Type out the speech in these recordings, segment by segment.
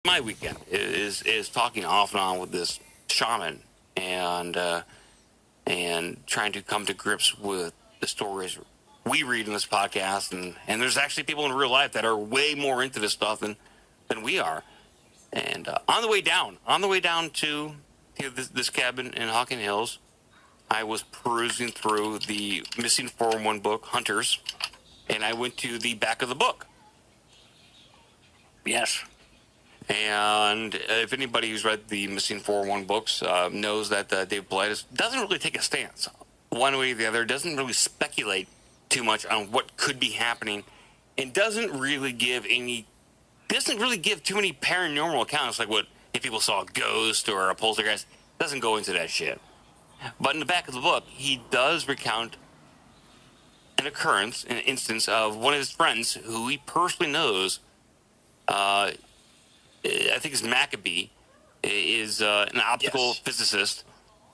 my weekend is talking off and on with this shaman and trying to come to grips with the stories we read in this podcast, and there's actually people in real life that are way more into this stuff than we are. And on the way down to this cabin in Hocking Hills, I was perusing through the Missing 411 book, Hunters, and I went to the back of the book. Yes. And if anybody who's read the Missing 411 books knows that Dave Paulides doesn't really take a stance one way or the other, doesn't really speculate too much on what could be happening, and doesn't really give too many paranormal accounts, like what if people saw a ghost or a poltergeist. Doesn't go into that shit. But in the back of the book, he does recount an occurrence, an instance of one of his friends who he personally knows. I think it's Maccabee, is an optical physicist,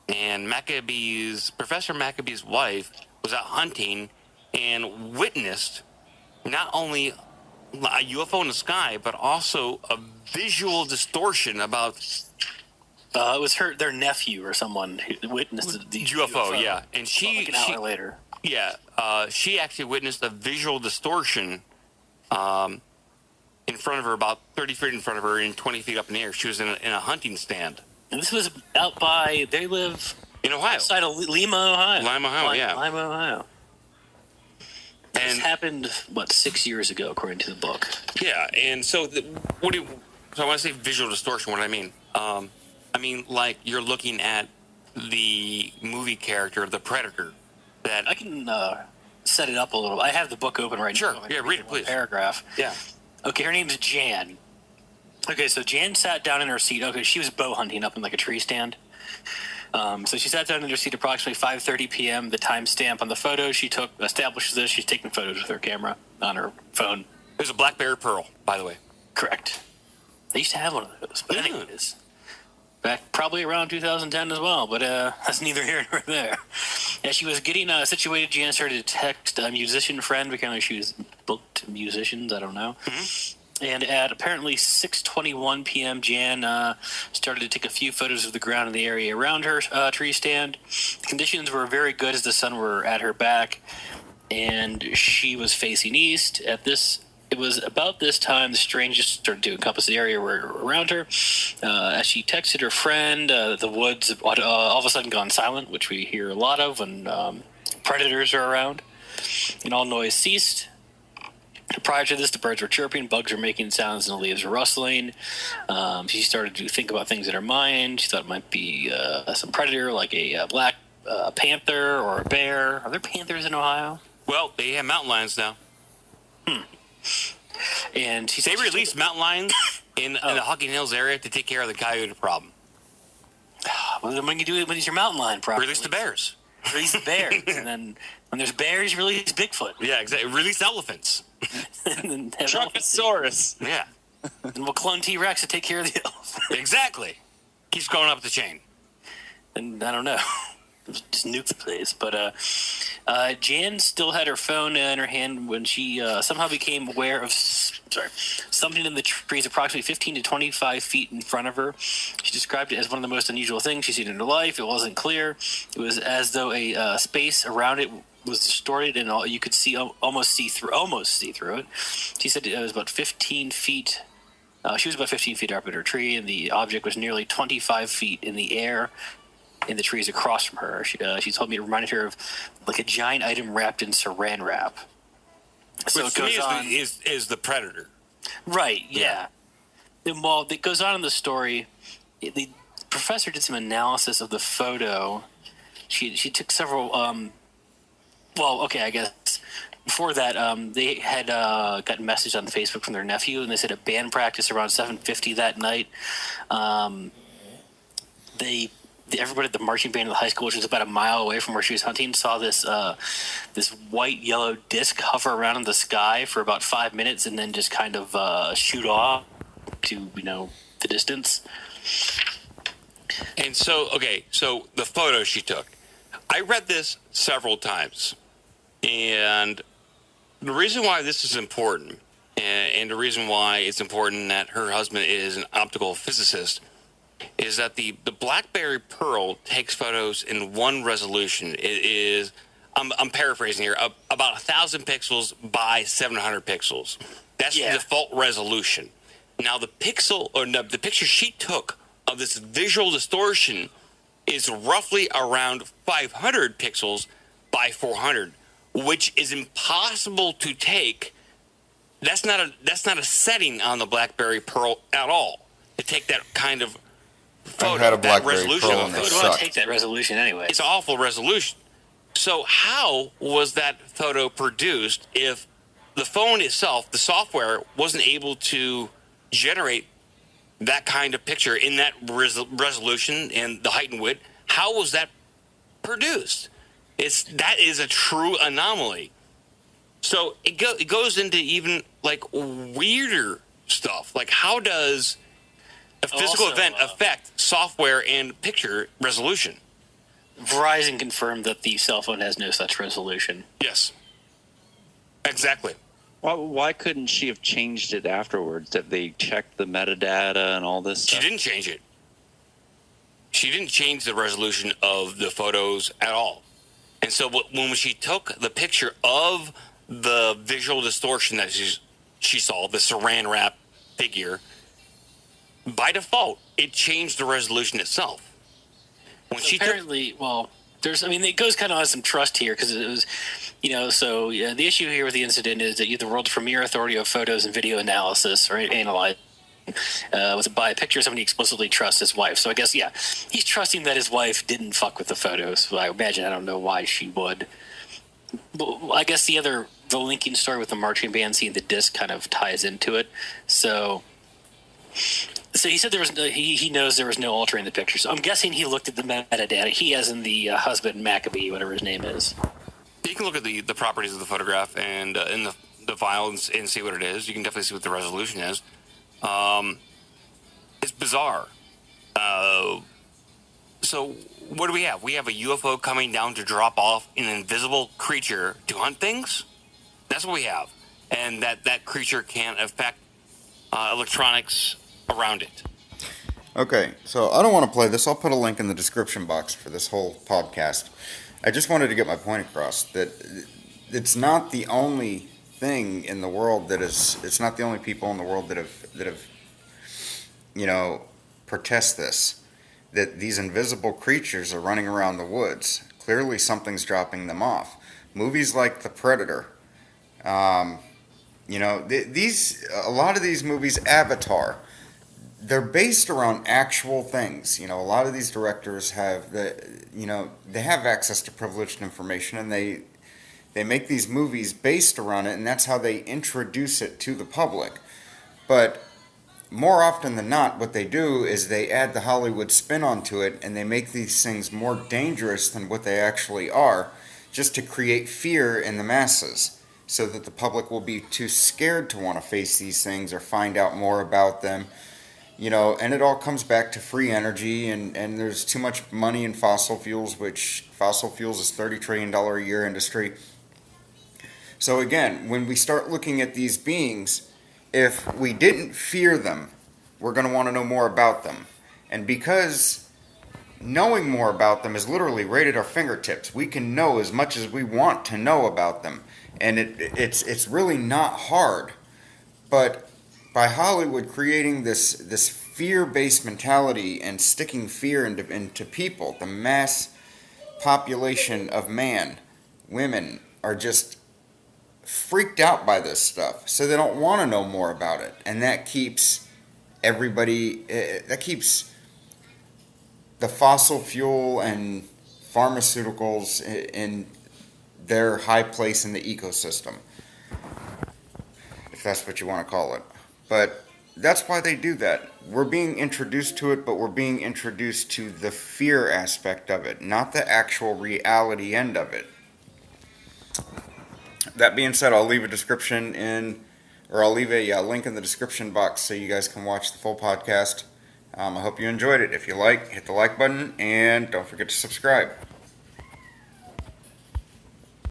and Professor Maccabee's wife was out hunting and witnessed not only a UFO in the sky, but also a visual distortion about... it was their nephew or someone who witnessed the UFO, yeah. And like an hour later. Yeah, she actually witnessed a visual distortion in front of her, about 30 feet in front of her and 20 feet up in the air. She was in a hunting stand. And this was out by, they live... in Ohio. Outside of Lima, Ohio. Lima, Ohio. And this happened, 6 years ago, according to the book. Yeah, and so so when I say visual distortion, what do I mean? I mean, like, you're looking at the movie character, the Predator. That I can set it up a little. I have the book open right now. Sure, yeah, read it, please. Paragraph. Yeah. Okay, her name's Jan. Okay, so Jan sat down in her seat. Okay, she was bow hunting up in like a tree stand. So she sat down in her seat approximately 5:30 p.m. The timestamp on the photo she took establishes this. She's taking photos with her camera on her phone. There's a BlackBerry Pearl, by the way. Correct. They used to have one of those. But anyways, back probably around 2010 as well. But that's neither here nor there. As she was getting situated, Jan started to text a musician friend. Apparently she was booked musicians. I don't know. Mm-hmm. And at apparently 6:21 p.m., Jan started to take a few photos of the ground in the area around her tree stand. The conditions were very good as the sun were at her back, and she was facing east. It was about this time the strangers started to encompass the area around her. As she texted her friend, the woods all of a sudden gone silent, which we hear a lot of when predators are around, and all noise ceased. Prior to this, the birds were chirping, bugs were making sounds, and the leaves were rustling. She started to think about things in her mind. She thought it might be some predator, like a black panther or a bear. Are there panthers in Ohio? Well, they have mountain lions now. And they released mountain lions in the Hocking Hills area to take care of the coyote problem. Well, then when you do it, when it's your mountain lion problem, release the bears. Release the bears, and then when there's bears, release Bigfoot. Yeah, exactly. Release elephants. Truckosaurus. Yeah. And we'll clone T-Rex to take care of the elephant. Exactly. Keeps going up the chain. And I don't know. Just nuke the place. But Jan still had her phone in her hand when she somehow became aware of something in the trees approximately 15 to 25 feet in front of her. She described it as one of the most unusual things she's seen in her life. It wasn't clear. It was as though a space around it was distorted, and you could almost see through it. She said it was about 15 feet. She was about 15 feet up in her tree, and the object was nearly 25 feet in the air in the trees across from her. She told me it reminded her of like a giant item wrapped in saran wrap. So which it goes on. Is the predator. Right, yeah. Well, it goes on in the story. The professor did some analysis of the photo. She took several... I guess before that, they had gotten a message on Facebook from their nephew, and they said at band practice around 7:50 that night, everybody at the marching band of the high school, which was about a mile away from where she was hunting, saw this white yellow disc hover around in the sky for about 5 minutes and then just kind of shoot off to the distance. And so the photo she took, I read this several times, and the reason why this is important and the reason why it's important that her husband is an optical physicist is that the BlackBerry Pearl takes photos in one resolution. It is, I'm paraphrasing here, about 1,000 pixels by 700 pixels. That's the default resolution. Now the picture she took of this visual distortion is roughly around 500 pixels by 400, which is impossible to take. That's not a setting on the BlackBerry Pearl at all to take that kind of photo. I've had a that BlackBerry resolution. Pearl and Who they would want to suck. take that resolution anyway? It's an awful resolution. So how was that photo produced if the phone itself, the software, wasn't able to generate that kind of picture in that resolution and the height and width? How was that produced? That is a true anomaly. So it goes into even like weirder stuff. Like, how does a physical Also, event affect software and picture resolution? Verizon confirmed that the cell phone has no such resolution. Yes, exactly. Why couldn't she have changed it afterwards? Have they checked the metadata and all this She stuff? didn't change it. She didn't change the resolution of the photos at all. And so when she took the picture of the visual distortion that she saw, the saran wrap figure, by default, it changed the resolution itself. When she Apparently, it goes kind of on some trust here because it was, the issue here with the incident is that you're the world's premier authority of photos and video analysis, right? Analyze. By a picture of somebody he explicitly trusts his wife. So I guess, he's trusting that his wife didn't fuck with the photos. So I imagine, I don't know why she would. But I guess the linking story with the marching band seeing the disc kind of ties into it. So he said he knows there was no altering the picture. So I'm guessing he looked at the metadata. He, as in the husband Maccabee, whatever his name is. You can look at the properties of the photograph and in the file and see what it is. You can definitely see what the resolution is. It's bizarre. So what do we have? We have a UFO coming down to drop off an invisible creature to hunt things? That's what we have. And that creature can't affect electronics around it. Okay, so I don't want to play this. I'll put a link in the description box for this whole podcast. I just wanted to get my point across that it's not the only thing in the world it's not the only people in the world that have protest this, that these invisible creatures are running around the woods. Clearly something's dropping them off. Movies like The Predator, a lot of these movies, Avatar, they're based around actual things. A lot of these directors have they have access to privileged information, and they make these movies based around it, and that's how they introduce it to the public. But more often than not, what they do is they add the Hollywood spin onto it, and they make these things more dangerous than what they actually are, just to create fear in the masses, so that the public will be too scared to want to face these things or find out more about them. And it all comes back to free energy, and there's too much money in fossil fuels, which fossil fuels is $30 trillion a year industry. So again, when we start looking at these beings, if we didn't fear them, we're going to want to know more about them. And because knowing more about them is literally right at our fingertips, we can know as much as we want to know about them. And it's really not hard. But by Hollywood creating this fear-based mentality and sticking fear into people, the mass population of man, women are just freaked out by this stuff, so they don't want to know more about it, and that keeps keeps the fossil fuel and pharmaceuticals in their high place in the ecosystem, if that's what you want to call it. But that's why they do that. We're being introduced to it, but we're being introduced to the fear aspect of it, not the actual reality end of it. That being said, I'll leave a link in the description box so you guys can watch the full podcast. I hope you enjoyed it. If you hit the like button, and don't forget to subscribe.